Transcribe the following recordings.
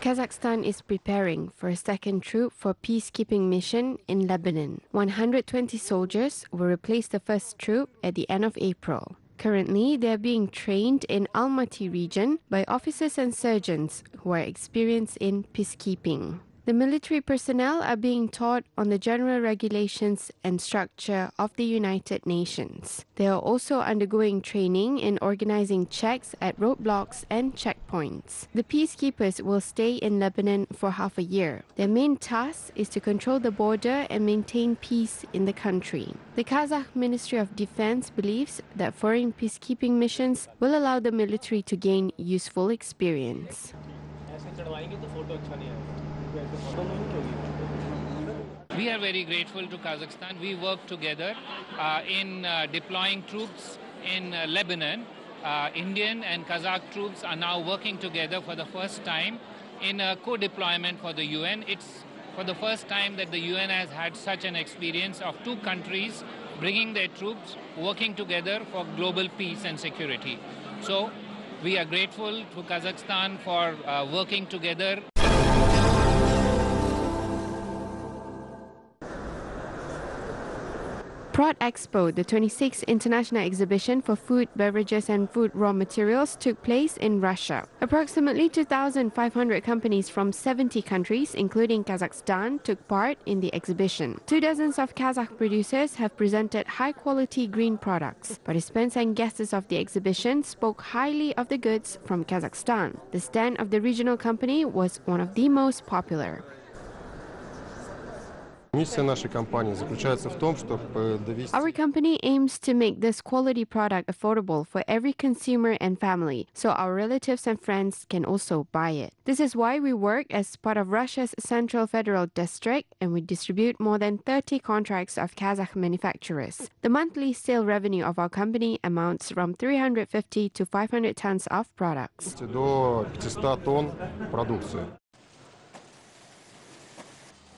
Kazakhstan is preparing for a second troop for peacekeeping mission in Lebanon. 120 soldiers will replace the first troop at the end of April. Currently, they are being trained in Almaty region by officers and surgeons who are experienced in peacekeeping. The military personnel are being taught on the general regulations and structure of the United Nations. They are also undergoing training in organizing checks at roadblocks and checkpoints. The peacekeepers will stay in Lebanon for half a year. Their main task is to control the border and maintain peace in the country. The Kazakh Ministry of Defense believes that foreign peacekeeping missions will allow the military to gain useful experience. We are very grateful to Kazakhstan. We work together in deploying troops in Lebanon. Indian and Kazakh troops are now working together for the first time in a co-deployment for the UN. It's for the first time that the UN has had such an experience of two countries bringing their troops, working together for global peace and security. So we are grateful to Kazakhstan for working together. Prod Expo, the 26th international exhibition for food, beverages and food raw materials, took place in Russia. Approximately 2,500 companies from 70 countries, including Kazakhstan, took part in the exhibition. 24 of Kazakh producers have presented high-quality green products. Participants and guests of the exhibition spoke highly of the goods from Kazakhstan. The stand of the regional company was one of the most popular. Our company aims to make this quality product affordable for every consumer and family, so our relatives and friends can also buy it. This is why we work as part of Russia's Central Federal District, and we distribute more than 30 contracts of Kazakh manufacturers. The monthly sale revenue of our company amounts from 350 to 500 tons of products.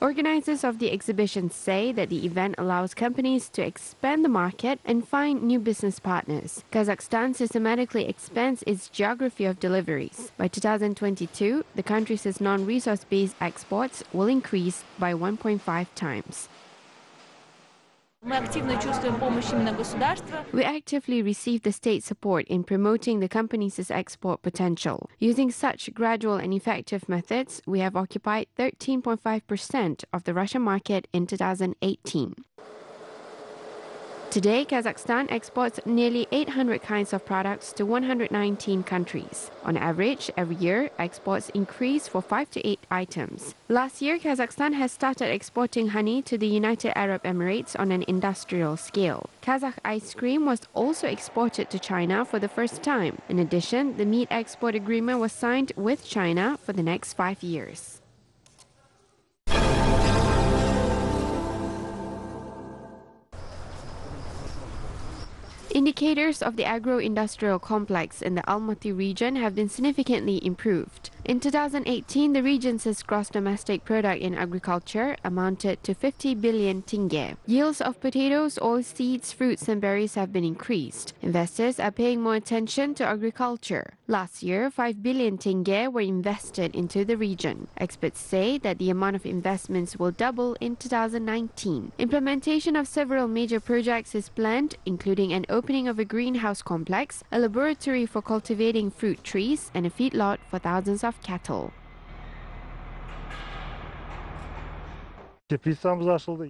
Organizers of the exhibition say that the event allows companies to expand the market and find new business partners. Kazakhstan systematically expands its geography of deliveries. By 2022, the country's non-resource-based exports will increase by 1.5 times. We actively receive the state support in promoting the company's export potential. Using such gradual and effective methods, we have occupied 13.5% of the Russian market in 2018. Today, Kazakhstan exports nearly 800 kinds of products to 119 countries. On average, every year, exports increase for 5 to 8 items. Last year, Kazakhstan has started exporting honey to the United Arab Emirates on an industrial scale. Kazakh ice cream was also exported to China for the first time. In addition, the meat export agreement was signed with China for the next 5 years. Indicators of the agro-industrial complex in the Almaty region have been significantly improved. In 2018, the region's gross domestic product in agriculture amounted to 50 billion tenge. Yields of potatoes, oilseeds, fruits and berries have been increased. Investors are paying more attention to agriculture. Last year, 5 billion tenge were invested into the region. Experts say that the amount of investments will double in 2019. Implementation of several major projects is planned, including an opening of a greenhouse complex, a laboratory for cultivating fruit trees, and a feedlot for thousands of cattle.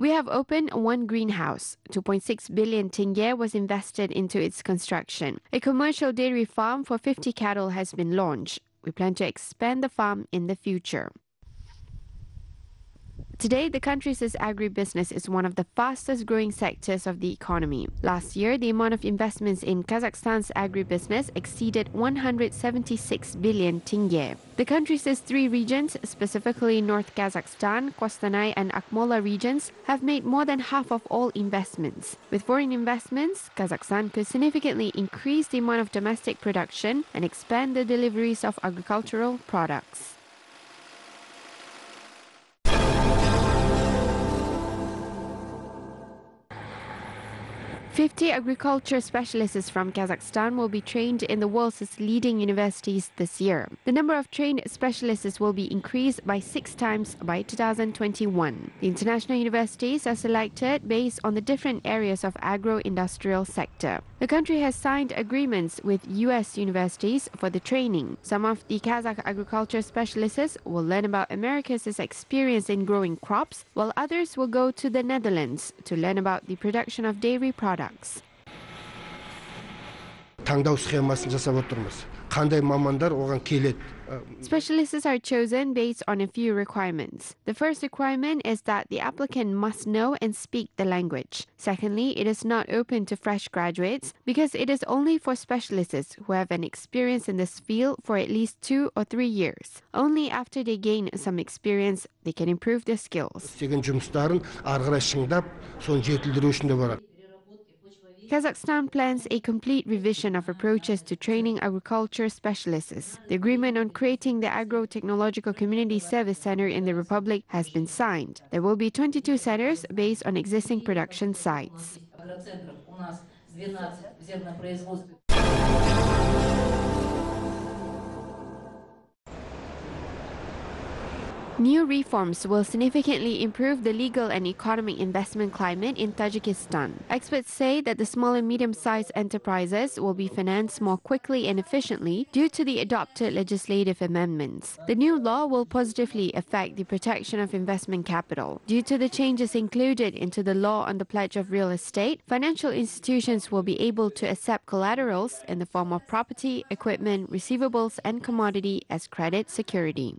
We have opened one greenhouse. 2.6 billion tenge was invested into its construction. A commercial dairy farm for 50 cattle has been launched. We plan to expand the farm in the future. Today, the country's agribusiness is one of the fastest growing sectors of the economy. Last year, the amount of investments in Kazakhstan's agribusiness exceeded 176 billion tenge. The country's 3 regions, specifically North Kazakhstan, Kostanai and Akmola regions, have made more than half of all investments. With foreign investments, Kazakhstan could significantly increase the amount of domestic production and expand the deliveries of agricultural products. 50 agriculture specialists from Kazakhstan will be trained in the world's leading universities this year. The number of trained specialists will be increased by 6 times by 2021. The international universities are selected based on the different areas of agro-industrial sector. The country has signed agreements with US universities for the training. Some of the Kazakh agriculture specialists will learn about America's experience in growing crops, while others will go to the Netherlands to learn about the production of dairy products. Таңдау схемасын жасап отырмыз. Қандай мамандар оған келеді? Specialists are chosen based on a few requirements. The first requirement is that the applicant must know and speak the language. Secondly, it is not open to fresh graduates because it is only for specialists who have an experience in this field for at least 2 or 3 years. Only after they gain some experience, they can improve their skills. Істеген жұмыстарын ары қарай шыңдап, соны жетілдіру үшін де барады. Kazakhstan plans a complete revision of approaches to training agriculture specialists. The agreement on creating the Agro-Technological Community Service Center in the Republic has been signed. There will be 22 centers based on existing production sites. New reforms will significantly improve the legal and economic investment climate in Tajikistan. Experts say that the small and medium-sized enterprises will be financed more quickly and efficiently due to the adopted legislative amendments. The new law will positively affect the protection of investment capital. Due to the changes included into the law on the pledge of real estate, financial institutions will be able to accept collaterals in the form of property, equipment, receivables, and commodity as credit security.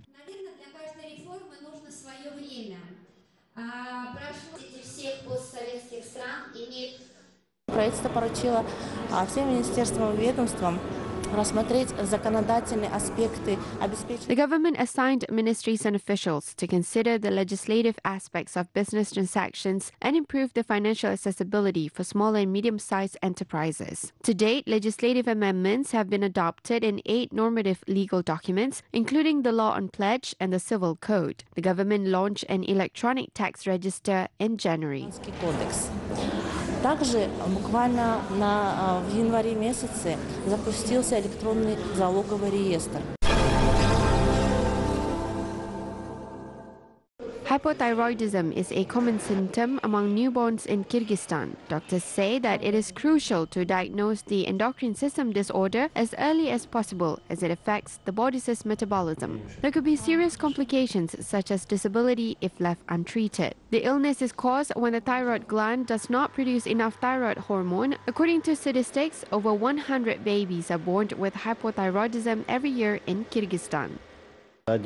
Правительство поручило всем министерствам и ведомствам рассмотреть законодательные аспекты обеспечения. The government assigned ministries and officials to consider the legislative aspects of business transactions and improve the financial accessibility for small and medium-sized enterprises. To date, legislative amendments have been adopted in 8 normative legal documents, including the law on pledge and the civil code. The government launched an electronic tax register in January. Также буквально в январе месяце запустился электронный залоговый реестр. Hyperthyroidism is a common symptom among newborns in Kyrgyzstan. Doctors say that it is crucial to diagnose the endocrine system disorder as early as possible as it affects the body's metabolism. There could be serious complications such as disability if left untreated. The illness is caused when the thyroid gland does not produce enough thyroid hormone. According to statistics, over 100 babies are born with hypothyroidism every year in Kyrgyzstan. There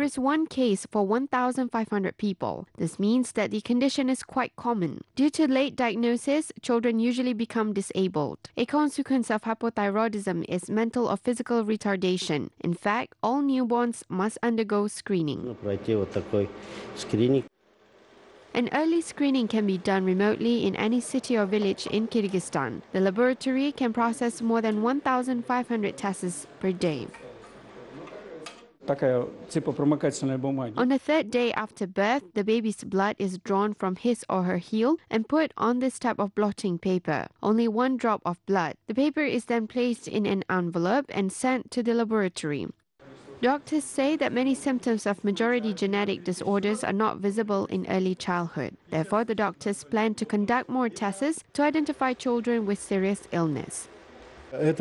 is one case for 1,500 people. This means that the condition is quite common. Due to late diagnosis, children usually become disabled. A consequence of hypothyroidism is mental or physical retardation. In fact, all newborns must undergo screening. An early screening can be done remotely in any city or village in Kyrgyzstan. The laboratory can process more than 1,500 tests per day. On the 3rd day after birth, the baby's blood is drawn from his or her heel and put on this type of blotting paper. Only 1 drop of blood. The paper is then placed in an envelope and sent to the laboratory. Doctors say that many symptoms of majority genetic disorders are not visible in early childhood. Therefore, the doctors plan to conduct more tests to identify children with serious illness. This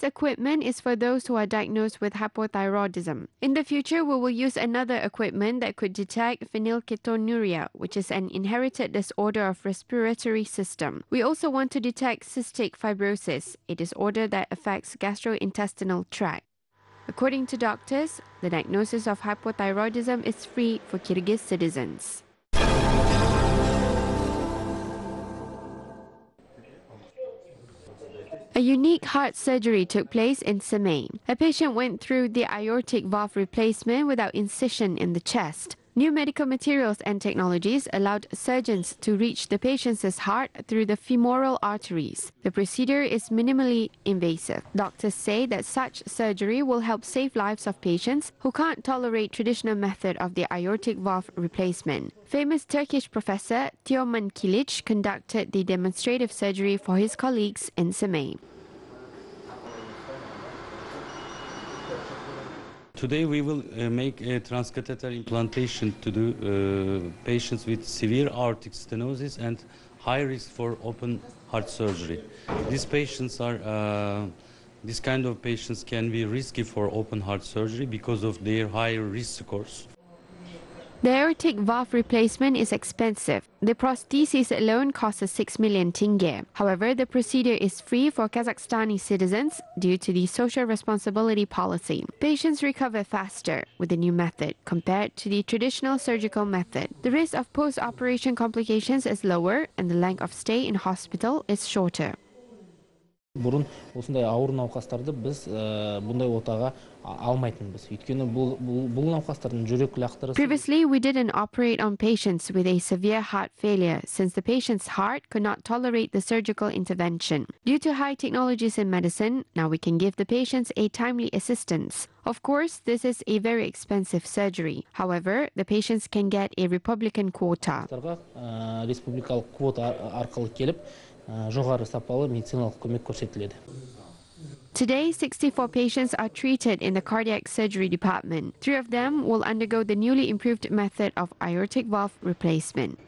equipment is for those who are diagnosed with hypothyroidism. In the future, we will use another equipment that could detect phenylketonuria, which is an inherited disorder of respiratory system. We also want to detect cystic fibrosis, a disorder that affects gastrointestinal tract. According to doctors, the diagnosis of hypothyroidism is free for Kyrgyz citizens. A unique heart surgery took place in Semey. A patient went through the aortic valve replacement without incision in the chest. New medical materials and technologies allowed surgeons to reach the patient's heart through the femoral arteries. The procedure is minimally invasive. Doctors say that such surgery will help save lives of patients who can't tolerate traditional method of the aortic valve replacement. Famous Turkish professor Teoman Kilic conducted the demonstrative surgery for his colleagues in Semey. Today we will make a transcatheter implantation to do patients with severe aortic stenosis and high risk for open heart surgery. These patients are, this kind of patients can be risky for open heart surgery because of their high risk scores. The aortic valve replacement is expensive. The prosthesis alone costs 6 million tenge. However, the procedure is free for Kazakhstani citizens due to the social responsibility policy. Patients recover faster with the new method compared to the traditional surgical method. The risk of post-operation complications is lower and the length of stay in hospital is shorter. Бұрын осындай ауыр науқастарды біз бұндай отаға алмайтынбыз. Өйткені бұл науқастардың жүрек лақтырысы. Previously, we didn't operate on patients with a severe heart failure since the patient's heart could not tolerate the surgical intervention. Due to high technologies in medicine, now we can give the patients a timely assistance. Of course, this is a very expensive surgery. However, the patients can get a Republican quota. Республикалық квота арқылы келіп, жоғары сапалы медициналық көмек көрсетіледі. Today, 64 patients are treated in the cardiac surgery department. 3 of them will undergo the newly improved method of aortic valve replacement.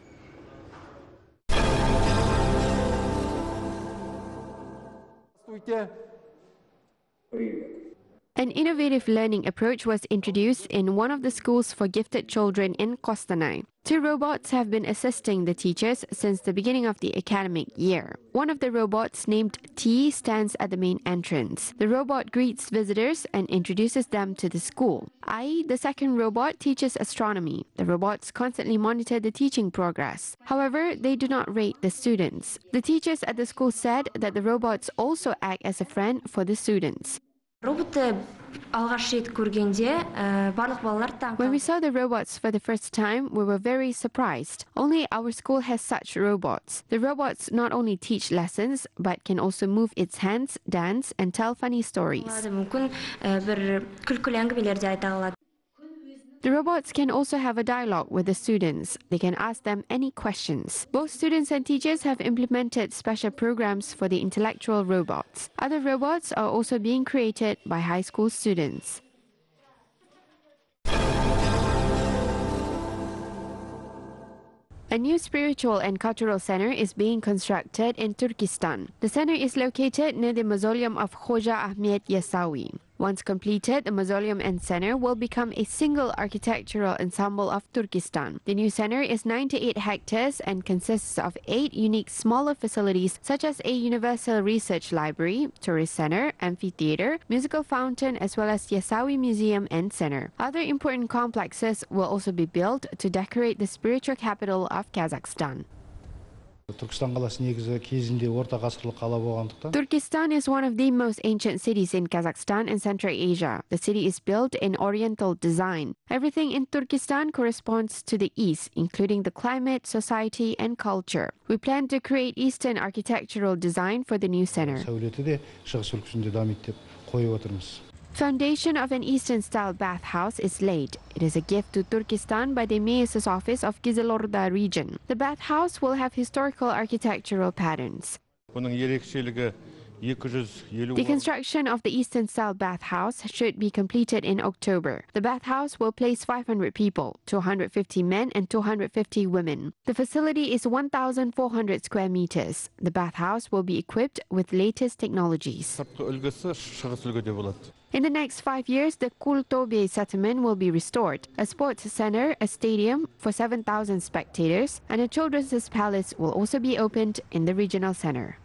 An innovative learning approach was introduced in one of the schools for gifted children in Kostanai. 2 robots have been assisting the teachers since the beginning of the academic year. One of the robots, named T, stands at the main entrance. The robot greets visitors and introduces them to the school. I, the second robot, teaches astronomy. The robots constantly monitor the teaching progress. However, they do not rate the students. The teachers at the school said that the robots also act as a friend for the students. When we saw the robots for the first time, we were very surprised. Only our school has such robots. The robots not only teach lessons, but can also move its hands, dance, and tell funny stories. The robots can also have a dialogue with the students. They can ask them any questions. Both students and teachers have implemented special programs for the intellectual robots. Other robots are also being created by high school students. A new spiritual and cultural center is being constructed in Turkistan. The center is located near the mausoleum of Khoja Ahmed Yasawi. Once completed, the mausoleum and center will become a single architectural ensemble of Turkistan. The new center is 98 hectares and consists of 8 unique smaller facilities such as a universal research library, tourist center, amphitheater, musical fountain, as well as Yasawi Museum and Center. Other important complexes will also be built to decorate the spiritual capital of Kazakhstan. Turkistan is one of the most ancient cities in Kazakhstan and Central Asia. The city is built in Oriental design. Everything in Turkistan corresponds to the East, including the climate, society, and culture. We plan to create Eastern architectural design for the new center. Foundation of an Eastern-style bathhouse is laid. It is a gift to Turkistan by the Mayor's office of Kizilorda region. The bathhouse will have historical architectural patterns. The construction of the Eastern-style bathhouse should be completed in October. The bathhouse will place 500 people, 250 men and 250 women. The facility is 1,400 square meters. The bathhouse will be equipped with latest technologies. In the next 5 years, the Kultobe settlement will be restored. A sports center, a stadium for 7,000 spectators, and a children's palace will also be opened in the regional center.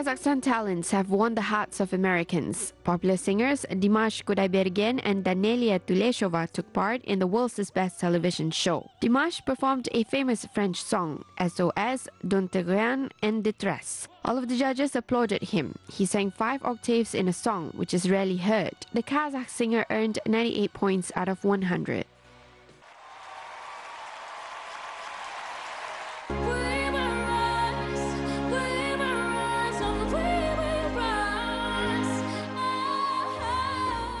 Kazakhstan talents have won the hearts of Americans. Popular singers Dimash, Kudeibergen and Daneliya Tuleshova took part in the world's best television show. Dimash performed a famous French song, SOS, Don't te rien en détresse. All of the judges applauded him. He sang 5 octaves in a song, which is rarely heard. The Kazakh singer earned 98 points out of 100.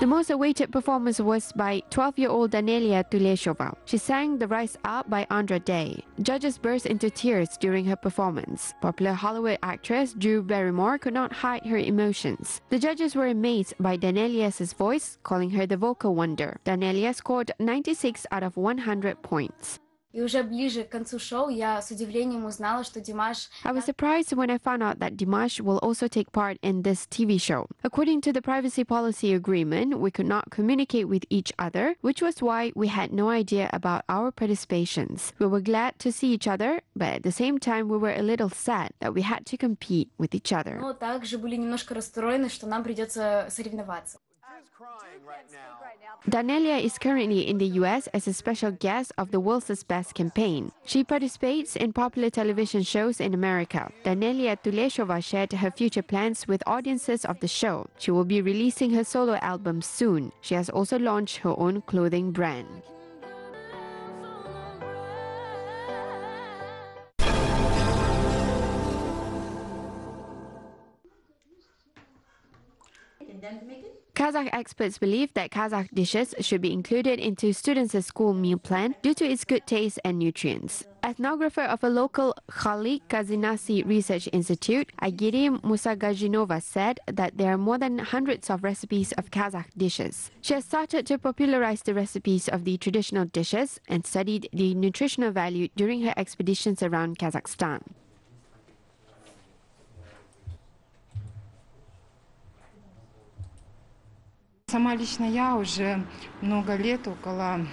The most awaited performance was by 12-year-old Daneliya Tuleshova. She sang The Rise Up by Andra Day. Judges burst into tears during her performance. Popular Hollywood actress Drew Barrymore could not hide her emotions. The judges were amazed by Daneliya's voice, calling her the vocal wonder. Daneliya scored 96 out of 100 points. И уже ближе к концу шоу я с удивлением узнала, что Димаш... I was surprised when I found out that Dimash will also take part in this TV show. According to the privacy policy agreement, we could not communicate with each other, which was why we had no idea about our participations. We were glad to see each other, but at the same time we were a little sad that we had to compete with each other. Но также были немножко расстроены, что нам придется соревноваться. Daneliya is currently in the US as a special guest of the World's Best campaign. She participates in popular television shows in America. Daneliya Tuleshova shared her future plans with audiences of the show. She will be releasing her solo album soon. She has also launched her own clothing brand. Kazakh experts believe that Kazakh dishes should be included into students' school meal plan due to its good taste and nutrients. Ethnographer of a local Khali Kazinasi Research Institute, Agiri Musagajinova, said that there are more than hundreds of recipes of Kazakh dishes. She has started to popularize the recipes of the traditional dishes and studied the nutritional value during her expeditions around Kazakhstan. Сама лично я уже много лет, около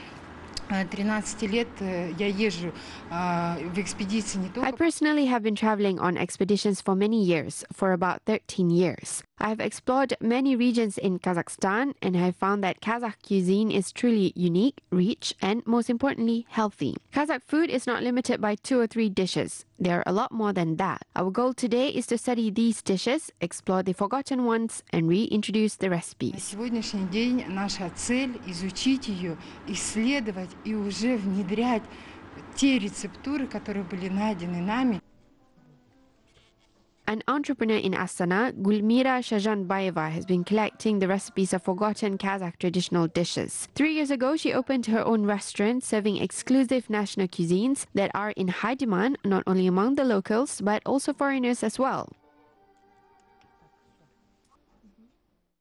13 лет, я езжу в экспедиции не только... I personally have been traveling on expeditions for many years, for about 13 years. I have explored many regions in Kazakhstan and I have found that Kazakh cuisine is truly unique, rich, and most importantly, healthy. Kazakh food is not limited by 2 or 3 dishes. There are a lot more than that. Our goal today is to study these dishes, explore the forgotten ones, and reintroduce the recipes. На сегодняшний день наша цель изучить ее, исследовать и уже внедрять те рецептуры, которые были найдены нами. An entrepreneur in Astana, Gulmira Shajanbayeva, has been collecting the recipes of forgotten Kazakh traditional dishes. 3 years ago, she opened her own restaurant serving exclusive national cuisines that are in high demand not only among the locals but also foreigners as well.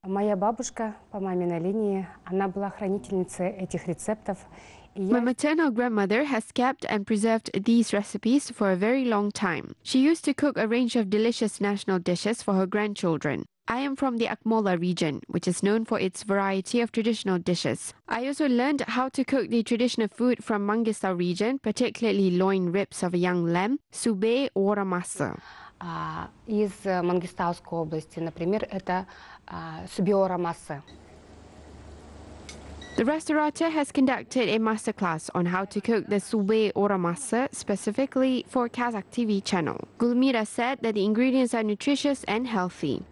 Моя бабушка по маминой линии, она была хранительницей этих рецептов. My maternal grandmother has kept and preserved these recipes for a very long time. She used to cook a range of delicious national dishes for her grandchildren. I am from the Akmola region, which is known for its variety of traditional dishes. I also learned how to cook the traditional food from Mangistau region, particularly loin ribs of a young lamb, sube ora masa. Из Мангистауской области, например, это субиора масса. The restaurateur has conducted a masterclass on how to cook the sube ora masa specifically for Kazakh TV channel. Gulmira said that the ingredients are nutritious and healthy.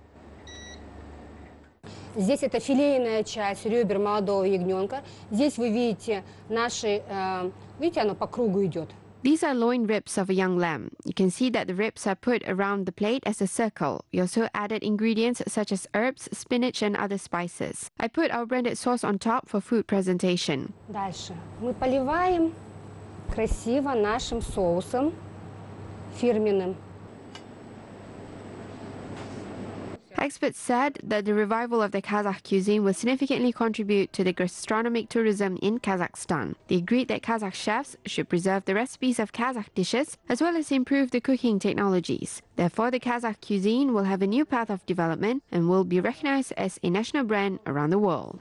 Здесь это филейная часть ребер молодого ягненка. Здесь вы видите наши, видите, оно по кругу идет. These are loin ribs of a young lamb. You can see that the ribs are put around the plate as a circle. We also added ingredients such as herbs, spinach and other spices. I put our branded sauce on top for food presentation. Дальше мы поливаем красиво нашим соусом фирменным. Experts said that the revival of the Kazakh cuisine will significantly contribute to the gastronomic tourism in Kazakhstan. They agreed that Kazakh chefs should preserve the recipes of Kazakh dishes as well as improve the cooking technologies. Therefore, the Kazakh cuisine will have a new path of development and will be recognized as a national brand around the world.